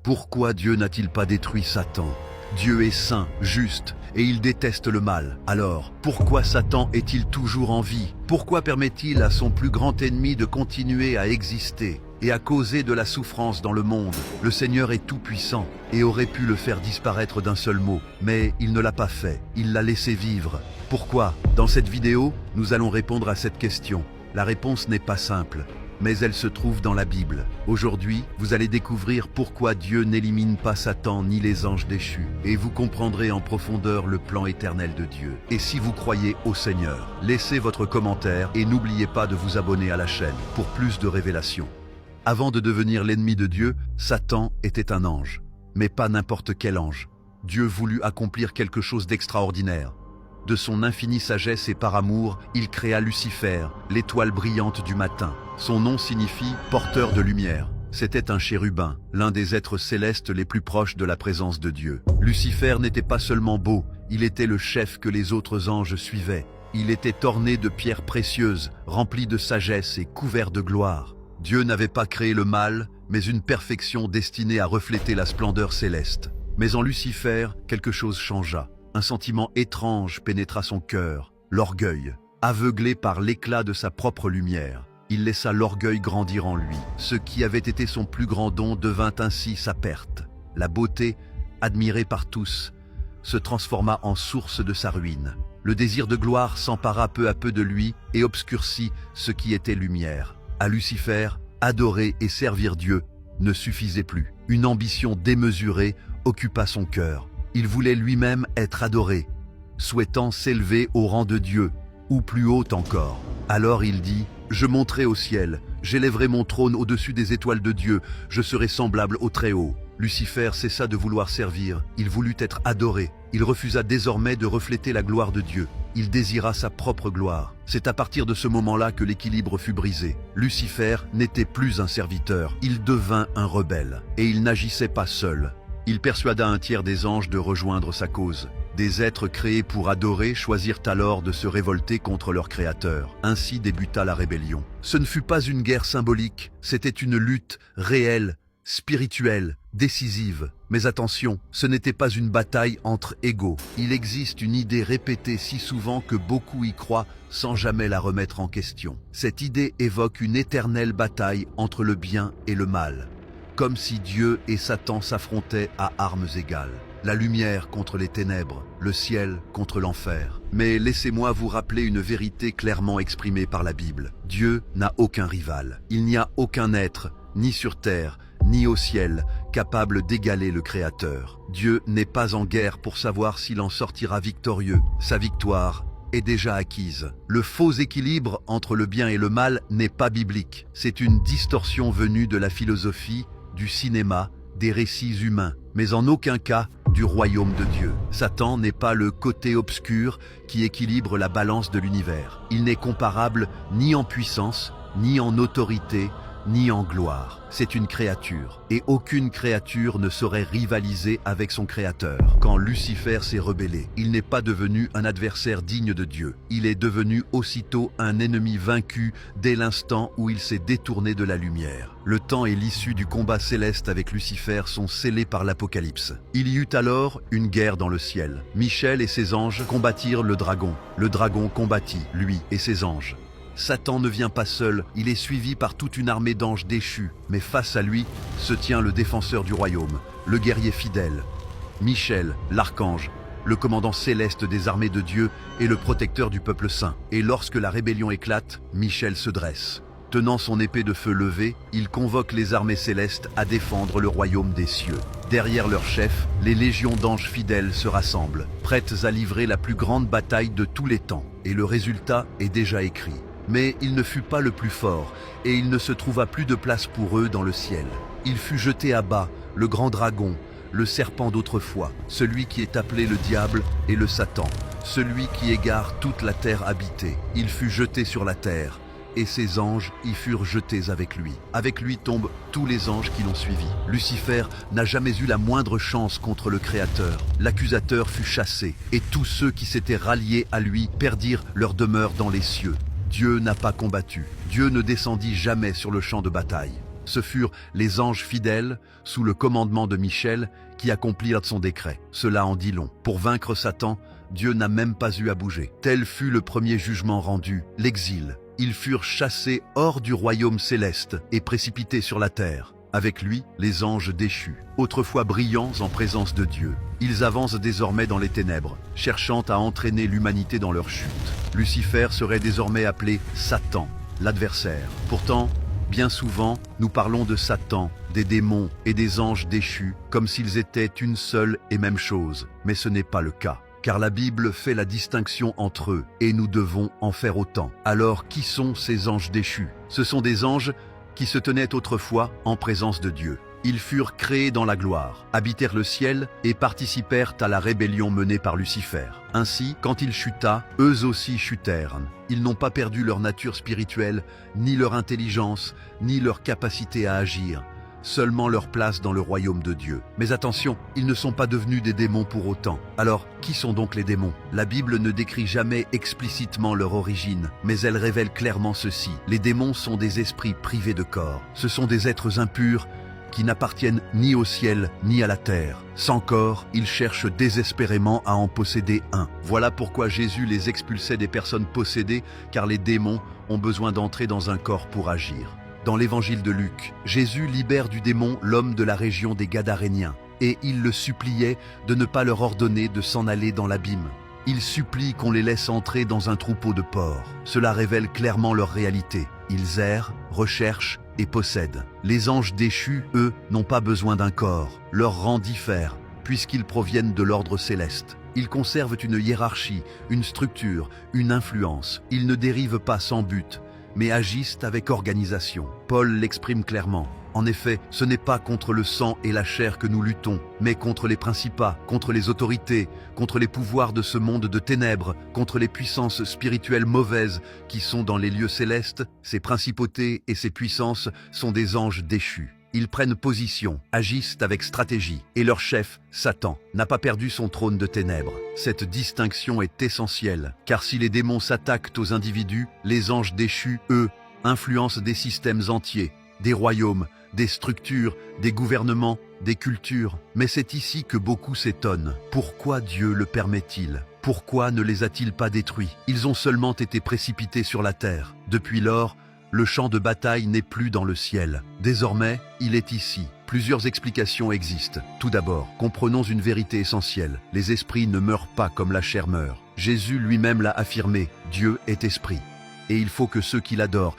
Pourquoi Dieu n'a-t-il pas détruit Satan? Dieu est saint, juste, et il déteste le mal. Alors, pourquoi Satan est-il toujours en vie? Pourquoi permet-il à son plus grand ennemi de continuer à exister et à causer de la souffrance dans le monde? Le Seigneur est tout-puissant et aurait pu le faire disparaître d'un seul mot, mais il ne l'a pas fait, il l'a laissé vivre. Pourquoi? Dans cette vidéo, nous allons répondre à cette question. La réponse n'est pas simple, mais elle se trouve dans la Bible. Aujourd'hui, vous allez découvrir pourquoi Dieu n'élimine pas Satan ni les anges déchus, et vous comprendrez en profondeur le plan éternel de Dieu. Et si vous croyez au Seigneur, laissez votre commentaire et n'oubliez pas de vous abonner à la chaîne pour plus de révélations. Avant de devenir l'ennemi de Dieu, Satan était un ange, mais pas n'importe quel ange. Dieu voulut accomplir quelque chose d'extraordinaire. De son infinie sagesse et par amour, il créa Lucifer, l'étoile brillante du matin. Son nom signifie « porteur de lumière ». C'était un chérubin, l'un des êtres célestes les plus proches de la présence de Dieu. Lucifer n'était pas seulement beau, il était le chef que les autres anges suivaient. Il était orné de pierres précieuses, rempli de sagesse et couvert de gloire. Dieu n'avait pas créé le mal, mais une perfection destinée à refléter la splendeur céleste. Mais en Lucifer, quelque chose changea. Un sentiment étrange pénétra son cœur, l'orgueil. Aveuglé par l'éclat de sa propre lumière, il laissa l'orgueil grandir en lui. Ce qui avait été son plus grand don devint ainsi sa perte. La beauté, admirée par tous, se transforma en source de sa ruine. Le désir de gloire s'empara peu à peu de lui et obscurcit ce qui était lumière. À Lucifer, adorer et servir Dieu ne suffisait plus. Une ambition démesurée occupa son cœur. Il voulait lui-même être adoré, souhaitant s'élever au rang de Dieu, ou plus haut encore. Alors il dit « Je monterai au ciel, j'élèverai mon trône au-dessus des étoiles de Dieu, je serai semblable au Très-Haut. » Lucifer cessa de vouloir servir, il voulut être adoré. Il refusa désormais de refléter la gloire de Dieu. Il désira sa propre gloire. C'est à partir de ce moment-là que l'équilibre fut brisé. Lucifer n'était plus un serviteur, il devint un rebelle. Et il n'agissait pas seul. Il persuada un tiers des anges de rejoindre sa cause. Des êtres créés pour adorer choisirent alors de se révolter contre leur créateur. Ainsi débuta la rébellion. Ce ne fut pas une guerre symbolique, c'était une lutte réelle, spirituelle, décisive. Mais attention, ce n'était pas une bataille entre égaux. Il existe une idée répétée si souvent que beaucoup y croient sans jamais la remettre en question. Cette idée évoque une éternelle bataille entre le bien et le mal. Comme si Dieu et Satan s'affrontaient à armes égales. La lumière contre les ténèbres, le ciel contre l'enfer. Mais laissez-moi vous rappeler une vérité clairement exprimée par la Bible. Dieu n'a aucun rival. Il n'y a aucun être, ni sur terre, ni au ciel, capable d'égaler le Créateur. Dieu n'est pas en guerre pour savoir s'il en sortira victorieux. Sa victoire est déjà acquise. Le faux équilibre entre le bien et le mal n'est pas biblique. C'est une distorsion venue de la philosophie, du cinéma, des récits humains, mais en aucun cas du royaume de Dieu. Satan n'est pas le côté obscur qui équilibre la balance de l'univers. Il n'est comparable ni en puissance, ni en autorité, ni en gloire. C'est une créature, et aucune créature ne saurait rivaliser avec son créateur. Quand Lucifer s'est rebellé, il n'est pas devenu un adversaire digne de Dieu. Il est devenu aussitôt un ennemi vaincu dès l'instant où il s'est détourné de la lumière. Le temps et l'issue du combat céleste avec Lucifer sont scellés par l'Apocalypse. Il y eut alors une guerre dans le ciel. Michel et ses anges combattirent le dragon. Le dragon combattit, lui et ses anges. Satan ne vient pas seul, il est suivi par toute une armée d'anges déchus. Mais face à lui se tient le défenseur du royaume, le guerrier fidèle. Michel, l'archange, le commandant céleste des armées de Dieu et le protecteur du peuple saint. Et lorsque la rébellion éclate, Michel se dresse. Tenant son épée de feu levée, il convoque les armées célestes à défendre le royaume des cieux. Derrière leur chef, les légions d'anges fidèles se rassemblent, prêtes à livrer la plus grande bataille de tous les temps. Et le résultat est déjà écrit. Mais il ne fut pas le plus fort, et il ne se trouva plus de place pour eux dans le ciel. Il fut jeté à bas, le grand dragon, le serpent d'autrefois, celui qui est appelé le diable et le Satan, celui qui égare toute la terre habitée. Il fut jeté sur la terre, et ses anges y furent jetés avec lui. Avec lui tombent tous les anges qui l'ont suivi. Lucifer n'a jamais eu la moindre chance contre le Créateur. L'accusateur fut chassé, et tous ceux qui s'étaient ralliés à lui perdirent leur demeure dans les cieux. Dieu n'a pas combattu. Dieu ne descendit jamais sur le champ de bataille. Ce furent les anges fidèles, sous le commandement de Michel, qui accomplirent son décret. Cela en dit long. Pour vaincre Satan, Dieu n'a même pas eu à bouger. Tel fut le premier jugement rendu, l'exil. Ils furent chassés hors du royaume céleste et précipités sur la terre. Avec lui, les anges déchus, autrefois brillants en présence de Dieu. Ils avancent désormais dans les ténèbres, cherchant à entraîner l'humanité dans leur chute. Lucifer serait désormais appelé Satan, l'adversaire. Pourtant, bien souvent, nous parlons de Satan, des démons et des anges déchus, comme s'ils étaient une seule et même chose. Mais ce n'est pas le cas. Car la Bible fait la distinction entre eux, et nous devons en faire autant. Alors, qui sont ces anges déchus? Ce sont des anges qui se tenaient autrefois en présence de Dieu. Ils furent créés dans la gloire, habitèrent le ciel et participèrent à la rébellion menée par Lucifer. Ainsi, quand il chuta, eux aussi chutèrent. Ils n'ont pas perdu leur nature spirituelle, ni leur intelligence, ni leur capacité à agir. Seulement leur place dans le royaume de Dieu. Mais attention, ils ne sont pas devenus des démons pour autant. Alors, qui sont donc les démons? La Bible ne décrit jamais explicitement leur origine, mais elle révèle clairement ceci. Les démons sont des esprits privés de corps. Ce sont des êtres impurs qui n'appartiennent ni au ciel ni à la terre. Sans corps, ils cherchent désespérément à en posséder un. Voilà pourquoi Jésus les expulsait des personnes possédées, car les démons ont besoin d'entrer dans un corps pour agir. Dans l'évangile de Luc, Jésus libère du démon l'homme de la région des Gadaréniens, et il le suppliait de ne pas leur ordonner de s'en aller dans l'abîme. Il supplie qu'on les laisse entrer dans un troupeau de porcs. Cela révèle clairement leur réalité. Ils errent, recherchent et possèdent. Les anges déchus, eux, n'ont pas besoin d'un corps. Leur rang diffère, puisqu'ils proviennent de l'ordre céleste. Ils conservent une hiérarchie, une structure, une influence. Ils ne dérivent pas sans but, mais agissent avec organisation. Paul l'exprime clairement. En effet, ce n'est pas contre le sang et la chair que nous luttons, mais contre les principats, contre les autorités, contre les pouvoirs de ce monde de ténèbres, contre les puissances spirituelles mauvaises qui sont dans les lieux célestes. Ces principautés et ces puissances sont des anges déchus. Ils prennent position, agissent avec stratégie, et leur chef, Satan, n'a pas perdu son trône de ténèbres. Cette distinction est essentielle, car si les démons s'attaquent aux individus, les anges déchus, eux, influencent des systèmes entiers, des royaumes, des structures, des gouvernements, des cultures. Mais c'est ici que beaucoup s'étonnent. Pourquoi Dieu le permet-il? Pourquoi ne les a-t-il pas détruits? Ils ont seulement été précipités sur la terre. Depuis lors, le champ de bataille n'est plus dans le ciel. Désormais, il est ici. Plusieurs explications existent. Tout d'abord, comprenons une vérité essentielle. Les esprits ne meurent pas comme la chair meurt. Jésus lui-même l'a affirmé. Dieu est esprit. Et il faut que ceux qui l'adorent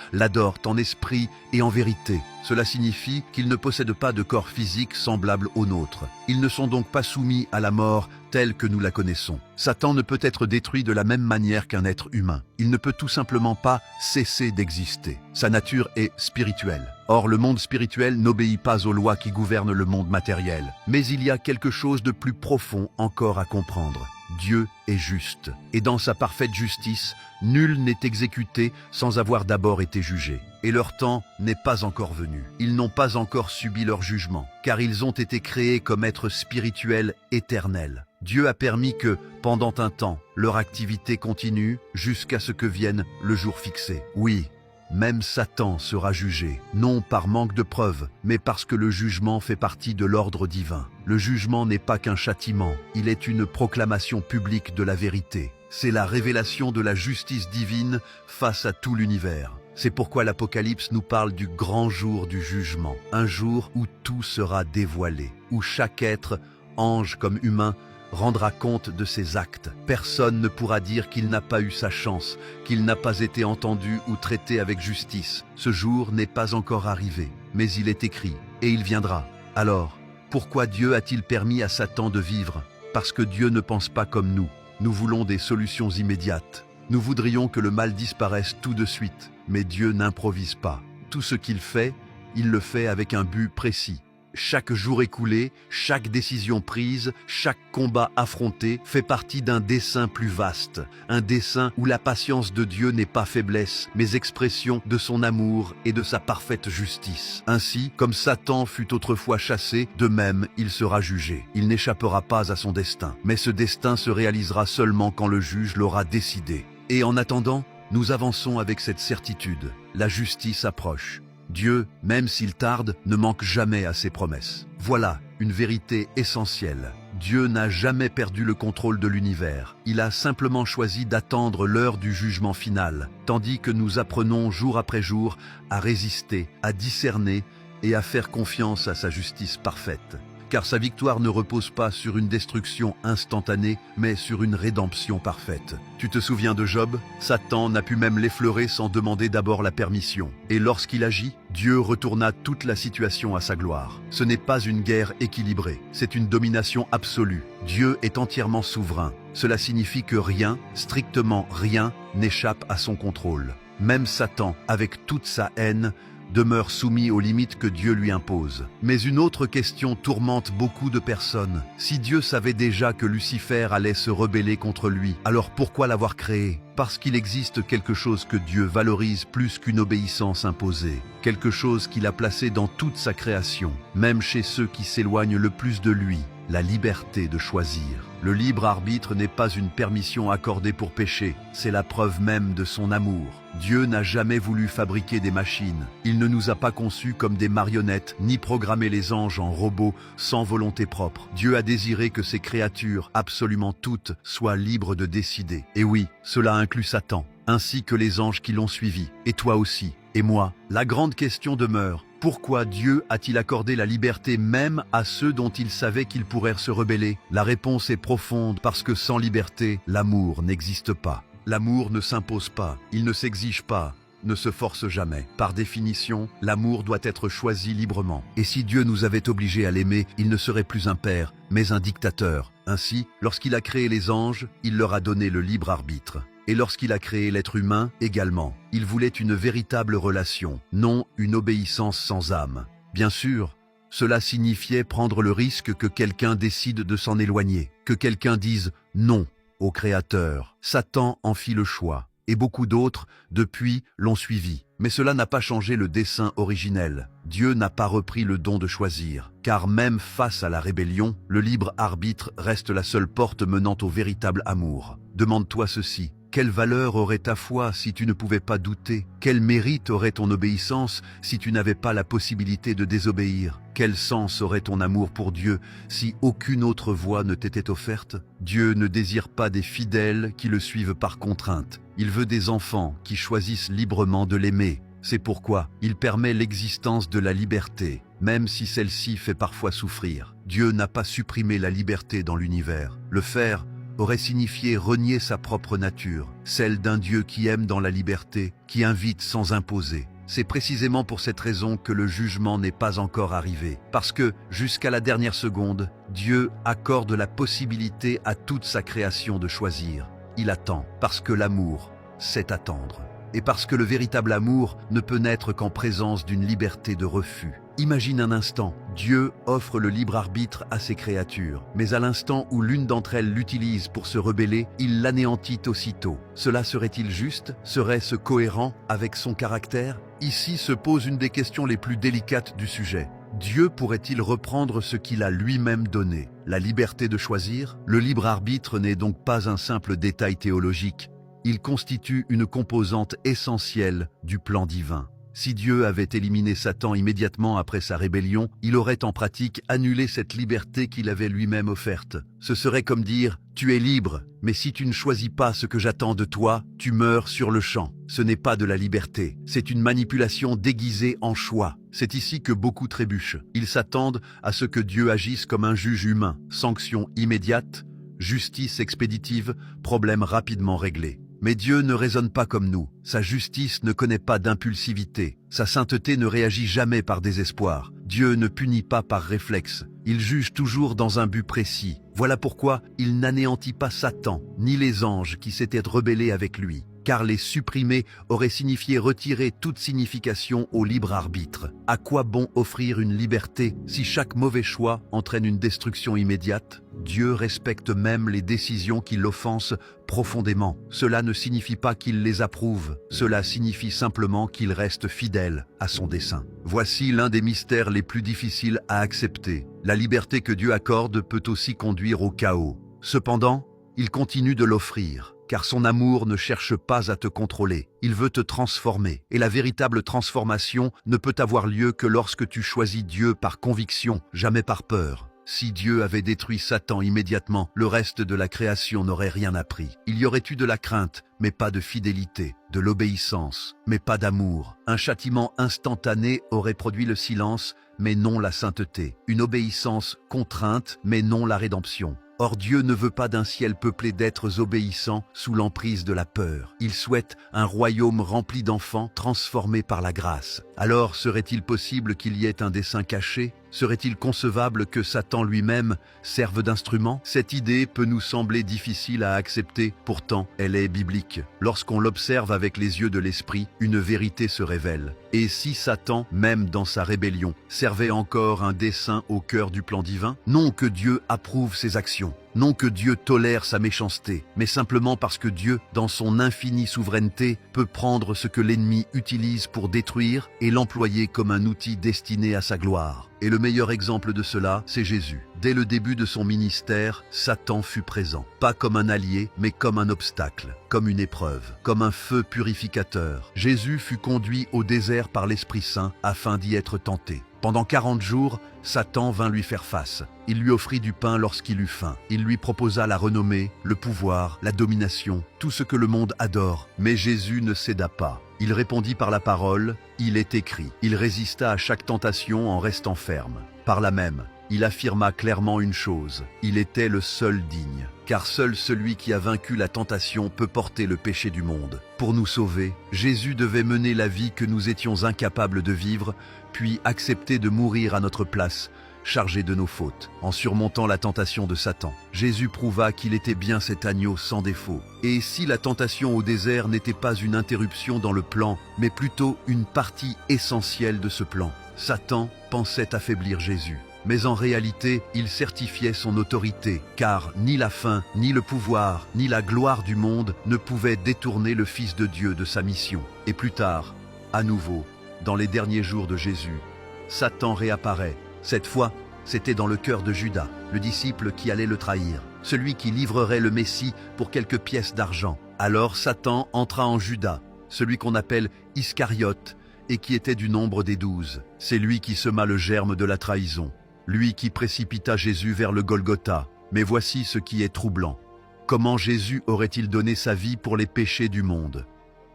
en esprit et en vérité. Cela signifie qu'ils ne possèdent pas de corps physique semblable au nôtre. Ils ne sont donc pas soumis à la mort telle que nous la connaissons. Satan ne peut être détruit de la même manière qu'un être humain. Il ne peut tout simplement pas cesser d'exister. Sa nature est spirituelle. Or, le monde spirituel n'obéit pas aux lois qui gouvernent le monde matériel. Mais il y a quelque chose de plus profond encore à comprendre. Dieu est juste, et dans sa parfaite justice, nul n'est exécuté sans avoir d'abord été jugé. Et leur temps n'est pas encore venu. Ils n'ont pas encore subi leur jugement, car ils ont été créés comme êtres spirituels éternels. Dieu a permis que, pendant un temps, leur activité continue jusqu'à ce que vienne le jour fixé. Oui, même Satan sera jugé, non par manque de preuves, mais parce que le jugement fait partie de l'ordre divin. Le jugement n'est pas qu'un châtiment, il est une proclamation publique de la vérité. C'est la révélation de la justice divine face à tout l'univers. C'est pourquoi l'Apocalypse nous parle du grand jour du jugement, un jour où tout sera dévoilé, où chaque être, ange comme humain, rendra compte de ses actes. Personne ne pourra dire qu'il n'a pas eu sa chance, qu'il n'a pas été entendu ou traité avec justice. Ce jour n'est pas encore arrivé, mais il est écrit, et il viendra. Alors, pourquoi Dieu a-t-il permis à Satan de vivre? Parce que Dieu ne pense pas comme nous. Nous voulons des solutions immédiates. Nous voudrions que le mal disparaisse tout de suite, mais Dieu n'improvise pas. Tout ce qu'il fait, il le fait avec un but précis. Chaque jour écoulé, chaque décision prise, chaque combat affronté fait partie d'un dessein plus vaste, un dessein où la patience de Dieu n'est pas faiblesse, mais expression de son amour et de sa parfaite justice. Ainsi, comme Satan fut autrefois chassé, de même il sera jugé. Il n'échappera pas à son destin, mais ce destin se réalisera seulement quand le juge l'aura décidé. Et en attendant, nous avançons avec cette certitude. La justice approche. Dieu, même s'il tarde, ne manque jamais à ses promesses. Voilà une vérité essentielle. Dieu n'a jamais perdu le contrôle de l'univers. Il a simplement choisi d'attendre l'heure du jugement final, tandis que nous apprenons jour après jour à résister, à discerner et à faire confiance à sa justice parfaite. Car sa victoire ne repose pas sur une destruction instantanée, mais sur une rédemption parfaite. Tu te souviens de Job? Satan n'a pu même l'effleurer sans demander d'abord la permission. Et lorsqu'il agit, Dieu retourna toute la situation à sa gloire. Ce n'est pas une guerre équilibrée, c'est une domination absolue. Dieu est entièrement souverain. Cela signifie que rien, strictement rien, n'échappe à son contrôle. Même Satan, avec toute sa haine, demeure soumis aux limites que Dieu lui impose. Mais une autre question tourmente beaucoup de personnes. Si Dieu savait déjà que Lucifer allait se rebeller contre lui, alors pourquoi l'avoir créé? Parce qu'il existe quelque chose que Dieu valorise plus qu'une obéissance imposée, quelque chose qu'il a placé dans toute sa création, même chez ceux qui s'éloignent le plus de lui. La liberté de choisir. Le libre arbitre n'est pas une permission accordée pour pécher, c'est la preuve même de son amour. Dieu n'a jamais voulu fabriquer des machines. Il ne nous a pas conçus comme des marionnettes, ni programmé les anges en robots sans volonté propre. Dieu a désiré que ses créatures, absolument toutes, soient libres de décider. Et oui, cela inclut Satan, ainsi que les anges qui l'ont suivi. Et toi aussi. Et moi, la grande question demeure. Pourquoi Dieu a-t-il accordé la liberté même à ceux dont il savait qu'ils pourraient se rebeller? La réponse est profonde parce que sans liberté, l'amour n'existe pas. L'amour ne s'impose pas, il ne s'exige pas, ne se force jamais. Par définition, l'amour doit être choisi librement. Et si Dieu nous avait obligés à l'aimer, il ne serait plus un père, mais un dictateur. Ainsi, lorsqu'il a créé les anges, il leur a donné le libre arbitre. Et lorsqu'il a créé l'être humain, également, il voulait une véritable relation, non une obéissance sans âme. Bien sûr, cela signifiait prendre le risque que quelqu'un décide de s'en éloigner, que quelqu'un dise non au Créateur. Satan en fit le choix, et beaucoup d'autres, depuis, l'ont suivi. Mais cela n'a pas changé le dessein originel. Dieu n'a pas repris le don de choisir, car même face à la rébellion, le libre arbitre reste la seule porte menant au véritable amour. Demande-toi ceci. Quelle valeur aurait ta foi si tu ne pouvais pas douter? Quel mérite aurait ton obéissance si tu n'avais pas la possibilité de désobéir? Quel sens aurait ton amour pour Dieu si aucune autre voie ne t'était offerte? Dieu ne désire pas des fidèles qui le suivent par contrainte. Il veut des enfants qui choisissent librement de l'aimer. C'est pourquoi il permet l'existence de la liberté, même si celle-ci fait parfois souffrir. Dieu n'a pas supprimé la liberté dans l'univers. Le faire aurait signifié renier sa propre nature, celle d'un Dieu qui aime dans la liberté, qui invite sans imposer. C'est précisément pour cette raison que le jugement n'est pas encore arrivé. Parce que, jusqu'à la dernière seconde, Dieu accorde la possibilité à toute sa création de choisir. Il attend, parce que l'amour, c'est attendre. Et parce que le véritable amour ne peut naître qu'en présence d'une liberté de refus. Imagine un instant, Dieu offre le libre arbitre à ses créatures, mais à l'instant où l'une d'entre elles l'utilise pour se rebeller, il l'anéantit aussitôt. Cela serait-il juste? Serait-ce cohérent avec son caractère? Ici se pose une des questions les plus délicates du sujet. Dieu pourrait-il reprendre ce qu'il a lui-même donné? La liberté de choisir? Le libre arbitre n'est donc pas un simple détail théologique. Il constitue une composante essentielle du plan divin. Si Dieu avait éliminé Satan immédiatement après sa rébellion, il aurait en pratique annulé cette liberté qu'il avait lui-même offerte. Ce serait comme dire « Tu es libre, mais si tu ne choisis pas ce que j'attends de toi, tu meurs sur le champ ». Ce n'est pas de la liberté, c'est une manipulation déguisée en choix. C'est ici que beaucoup trébuchent. Ils s'attendent à ce que Dieu agisse comme un juge humain. Sanction immédiate, justice expéditive, problème rapidement réglé. Mais Dieu ne raisonne pas comme nous. Sa justice ne connaît pas d'impulsivité. Sa sainteté ne réagit jamais par désespoir. Dieu ne punit pas par réflexe. Il juge toujours dans un but précis. Voilà pourquoi il n'anéantit pas Satan, ni les anges qui s'étaient rebellés avec lui. Car les supprimer aurait signifié retirer toute signification au libre arbitre. À quoi bon offrir une liberté si chaque mauvais choix entraîne une destruction immédiate? Dieu respecte même les décisions qui l'offensent profondément. Cela ne signifie pas qu'il les approuve, cela signifie simplement qu'il reste fidèle à son dessein. Voici l'un des mystères les plus difficiles à accepter. La liberté que Dieu accorde peut aussi conduire au chaos. Cependant, il continue de l'offrir. car son amour ne cherche pas à te contrôler, il veut te transformer. Et la véritable transformation ne peut avoir lieu que lorsque tu choisis Dieu par conviction, jamais par peur. Si Dieu avait détruit Satan immédiatement, le reste de la création n'aurait rien appris. Il y aurait eu de la crainte, mais pas de fidélité, de l'obéissance, mais pas d'amour. Un châtiment instantané aurait produit le silence, mais non la sainteté. Une obéissance contrainte, mais non la rédemption. Or Dieu ne veut pas d'un ciel peuplé d'êtres obéissants sous l'emprise de la peur. Il souhaite un royaume rempli d'enfants transformés par la grâce. Alors serait-il possible qu'il y ait un dessein caché ? Serait-il concevable que Satan lui-même serve d'instrument ? Cette idée peut nous sembler difficile à accepter, pourtant elle est biblique. Lorsqu'on l'observe avec les yeux de l'esprit, une vérité se révèle. Et si Satan, même dans sa rébellion, servait encore un dessein au cœur du plan divin ? Non que Dieu approuve ses actions, non que Dieu tolère sa méchanceté, mais simplement parce que Dieu, dans son infinie souveraineté, peut prendre ce que l'ennemi utilise pour détruire et l'employer comme un outil destiné à sa gloire. Et le meilleur exemple de cela, c'est Jésus. Dès le début de son ministère, Satan fut présent. Pas comme un allié, mais comme un obstacle, comme une épreuve, comme un feu purificateur. Jésus fut conduit au désert par l'Esprit Saint afin d'y être tenté. Pendant 40 jours, Satan vint lui faire face. Il lui offrit du pain lorsqu'il eut faim. Il lui proposa la renommée, le pouvoir, la domination, tout ce que le monde adore. Mais Jésus ne céda pas. Il répondit par la parole, il est écrit. Il résista à chaque tentation en restant ferme. Par là même, il affirma clairement une chose, il était le seul digne. Car seul celui qui a vaincu la tentation peut porter le péché du monde. Pour nous sauver, Jésus devait mener la vie que nous étions incapables de vivre, puis accepter de mourir à notre place, chargé de nos fautes. En surmontant la tentation de Satan, Jésus prouva qu'il était bien cet agneau sans défaut. Et si la tentation au désert n'était pas une interruption dans le plan, mais plutôt une partie essentielle de ce plan, Satan pensait affaiblir Jésus. Mais en réalité, il certifiait son autorité, car ni la faim, ni le pouvoir, ni la gloire du monde ne pouvaient détourner le Fils de Dieu de sa mission. Et plus tard, à nouveau, dans les derniers jours de Jésus, Satan réapparaît. Cette fois, c'était dans le cœur de Judas, le disciple qui allait le trahir, celui qui livrerait le Messie pour quelques pièces d'argent. Alors Satan entra en Judas, celui qu'on appelle Iscariote, et qui était du nombre des 12. C'est lui qui sema le germe de la trahison. Lui qui précipita Jésus vers le Golgotha. Mais voici ce qui est troublant. Comment Jésus aurait-il donné sa vie pour les péchés du monde,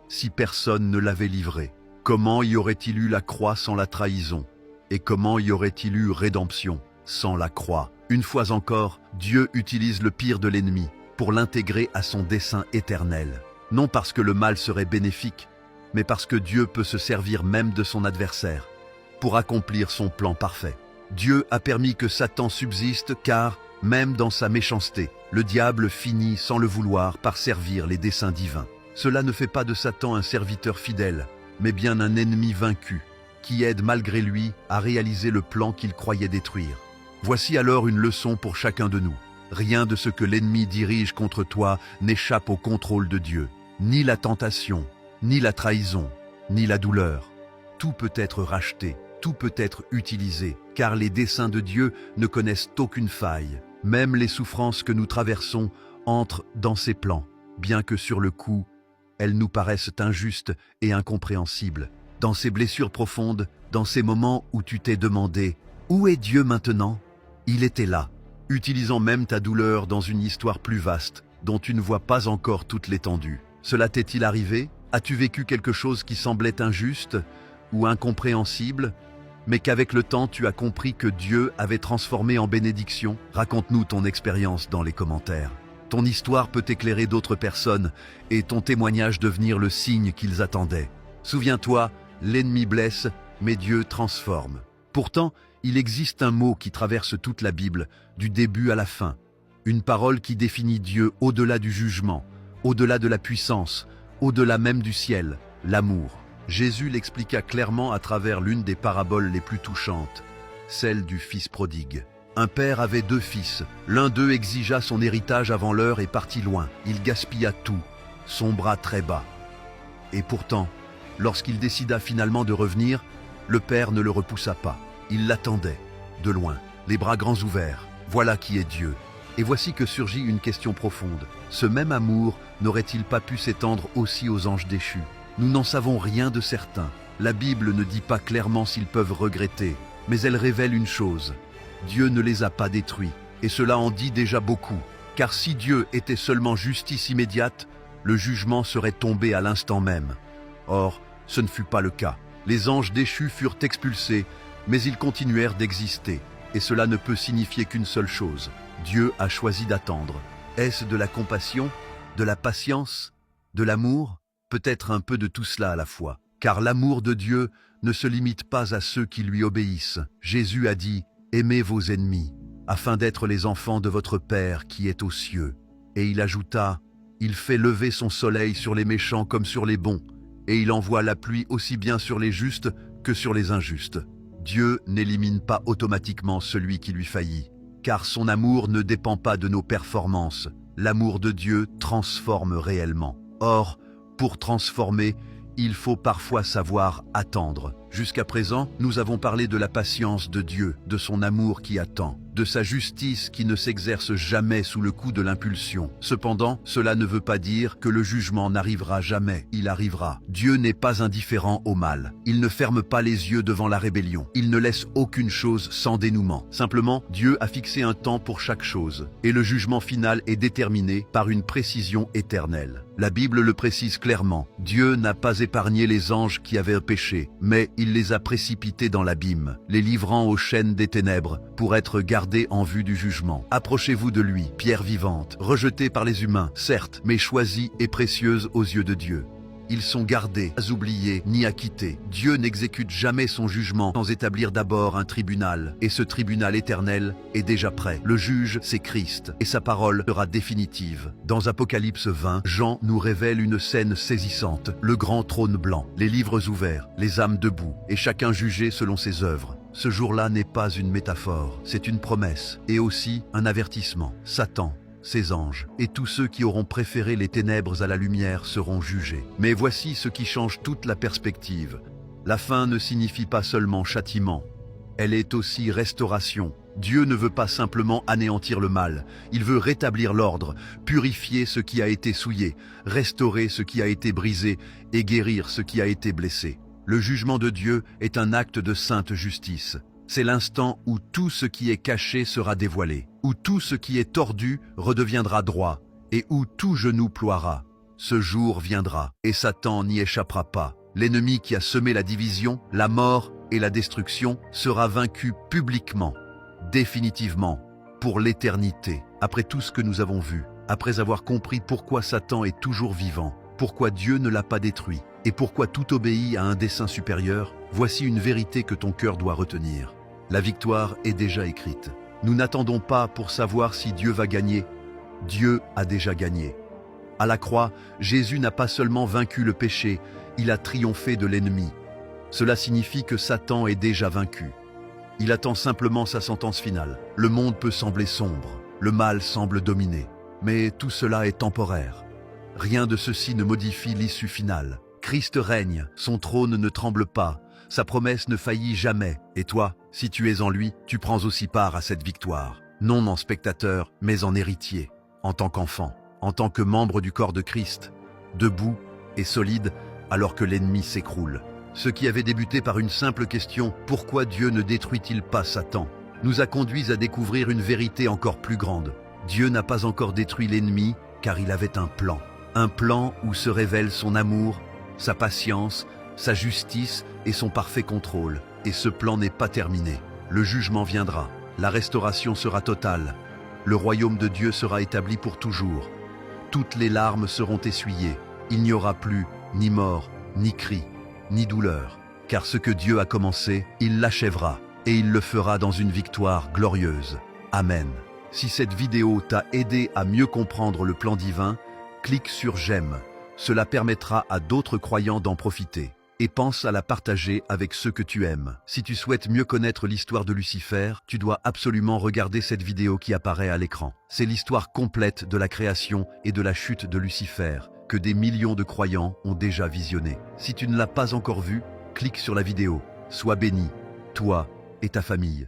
si personne ne l'avait livré? Comment y aurait-il eu la croix sans la trahison? Et comment y aurait-il eu rédemption sans la croix? Une fois encore, Dieu utilise le pire de l'ennemi pour l'intégrer à son dessein éternel. Non parce que le mal serait bénéfique, mais parce que Dieu peut se servir même de son adversaire pour accomplir son plan parfait. Dieu a permis que Satan subsiste car, même dans sa méchanceté, le diable finit sans le vouloir par servir les desseins divins. Cela ne fait pas de Satan un serviteur fidèle, mais bien un ennemi vaincu, qui aide malgré lui à réaliser le plan qu'il croyait détruire. Voici alors une leçon pour chacun de nous. Rien de ce que l'ennemi dirige contre toi n'échappe au contrôle de Dieu. Ni la tentation, ni la trahison, ni la douleur. Tout peut être racheté. Tout peut être utilisé, car les desseins de Dieu ne connaissent aucune faille. Même les souffrances que nous traversons entrent dans ses plans, bien que sur le coup, elles nous paraissent injustes et incompréhensibles. Dans ces blessures profondes, dans ces moments où tu t'es demandé « Où est Dieu maintenant ?» Il était là, utilisant même ta douleur dans une histoire plus vaste, dont tu ne vois pas encore toute l'étendue. Cela t'est-il arrivé? As-tu vécu quelque chose qui semblait injuste ou incompréhensible, mais qu'avec le temps tu as compris que Dieu avait transformé en bénédiction? Raconte-nous ton expérience dans les commentaires. Ton histoire peut éclairer d'autres personnes et ton témoignage devenir le signe qu'ils attendaient. Souviens-toi, l'ennemi blesse, mais Dieu transforme. Pourtant, il existe un mot qui traverse toute la Bible, du début à la fin. Une parole qui définit Dieu au-delà du jugement, au-delà de la puissance, au-delà même du ciel, l'amour. Jésus l'expliqua clairement à travers l'une des paraboles les plus touchantes, celle du fils prodigue. Un père avait 2 fils. L'un d'eux exigea son héritage avant l'heure et partit loin. Il gaspilla tout, son bras très bas. Et pourtant, lorsqu'il décida finalement de revenir, le père ne le repoussa pas. Il l'attendait, de loin, les bras grands ouverts. Voilà qui est Dieu. Et voici que surgit une question profonde. Ce même amour n'aurait-il pas pu s'étendre aussi aux anges déchus? Nous n'en savons rien de certain. La Bible ne dit pas clairement s'ils peuvent regretter, mais elle révèle une chose. Dieu ne les a pas détruits, et cela en dit déjà beaucoup. Car si Dieu était seulement justice immédiate, le jugement serait tombé à l'instant même. Or, ce ne fut pas le cas. Les anges déchus furent expulsés, mais ils continuèrent d'exister. Et cela ne peut signifier qu'une seule chose. Dieu a choisi d'attendre. Est-ce de la compassion, de la patience, de l'amour? Peut-être un peu de tout cela à la fois. Car l'amour de Dieu ne se limite pas à ceux qui lui obéissent. Jésus a dit « Aimez vos ennemis, afin d'être les enfants de votre Père qui est aux cieux. » Et il ajouta « Il fait lever son soleil sur les méchants comme sur les bons, et il envoie la pluie aussi bien sur les justes que sur les injustes. » Dieu n'élimine pas automatiquement celui qui lui faillit, car son amour ne dépend pas de nos performances. L'amour de Dieu transforme réellement. Or, pour transformer, il faut parfois savoir attendre. Jusqu'à présent, nous avons parlé de la patience de Dieu, de son amour qui attend, de sa justice qui ne s'exerce jamais sous le coup de l'impulsion. Cependant, cela ne veut pas dire que le jugement n'arrivera jamais. Il arrivera. Dieu n'est pas indifférent au mal. Il ne ferme pas les yeux devant la rébellion. Il ne laisse aucune chose sans dénouement. Simplement, Dieu a fixé un temps pour chaque chose, et le jugement final est déterminé par une précision éternelle. La Bible le précise clairement. Dieu n'a pas épargné les anges qui avaient péché, mais il les a précipités dans l'abîme, les livrant aux chaînes des ténèbres pour être gardés en vue du jugement. Approchez-vous de lui, pierre vivante, rejetée par les humains, certes, mais choisie et précieuse aux yeux de Dieu. Ils sont gardés, pas oubliés, ni acquittés. Dieu n'exécute jamais son jugement sans établir d'abord un tribunal. Et ce tribunal éternel est déjà prêt. Le juge, c'est Christ, et sa parole sera définitive. Dans Apocalypse 20, Jean nous révèle une scène saisissante. Le grand trône blanc, les livres ouverts, les âmes debout, et chacun jugé selon ses œuvres. Ce jour-là n'est pas une métaphore, c'est une promesse, et aussi un avertissement. Satan, ses anges, et tous ceux qui auront préféré les ténèbres à la lumière seront jugés. Mais voici ce qui change toute la perspective. La fin ne signifie pas seulement châtiment, elle est aussi restauration. Dieu ne veut pas simplement anéantir le mal, il veut rétablir l'ordre, purifier ce qui a été souillé, restaurer ce qui a été brisé et guérir ce qui a été blessé. Le jugement de Dieu est un acte de sainte justice. C'est l'instant où tout ce qui est caché sera dévoilé, où tout ce qui est tordu redeviendra droit, et où tout genou ploiera. Ce jour viendra, et Satan n'y échappera pas. L'ennemi qui a semé la division, la mort et la destruction sera vaincu publiquement, définitivement, pour l'éternité. Après tout ce que nous avons vu, après avoir compris pourquoi Satan est toujours vivant, pourquoi Dieu ne l'a pas détruit, et pourquoi tout obéit à un dessein supérieur, voici une vérité que ton cœur doit retenir. La victoire est déjà écrite. Nous n'attendons pas pour savoir si Dieu va gagner. Dieu a déjà gagné. À la croix, Jésus n'a pas seulement vaincu le péché, il a triomphé de l'ennemi. Cela signifie que Satan est déjà vaincu. Il attend simplement sa sentence finale. Le monde peut sembler sombre, le mal semble dominer, mais tout cela est temporaire. Rien de ceci ne modifie l'issue finale. Christ règne, son trône ne tremble pas, sa promesse ne faillit jamais. Et toi, si tu es en lui, tu prends aussi part à cette victoire. Non en spectateur, mais en héritier, en tant qu'enfant, en tant que membre du corps de Christ, debout et solide alors que l'ennemi s'écroule. Ce qui avait débuté par une simple question « Pourquoi Dieu ne détruit-il pas Satan ?» nous a conduits à découvrir une vérité encore plus grande. Dieu n'a pas encore détruit l'ennemi car il avait un plan. Un plan où se révèle son amour, sa patience, sa justice et son parfait contrôle. Et ce plan n'est pas terminé. Le jugement viendra, la restauration sera totale. Le royaume de Dieu sera établi pour toujours. Toutes les larmes seront essuyées. Il n'y aura plus ni mort, ni cri, ni douleur. Car ce que Dieu a commencé, il l'achèvera. Et il le fera dans une victoire glorieuse. Amen. Si cette vidéo t'a aidé à mieux comprendre le plan divin, clique sur j'aime. Cela permettra à d'autres croyants d'en profiter. Et pense à la partager avec ceux que tu aimes. Si tu souhaites mieux connaître l'histoire de Lucifer, tu dois absolument regarder cette vidéo qui apparaît à l'écran. C'est l'histoire complète de la création et de la chute de Lucifer, que des millions de croyants ont déjà visionné. Si tu ne l'as pas encore vue, clique sur la vidéo. Sois béni, toi et ta famille.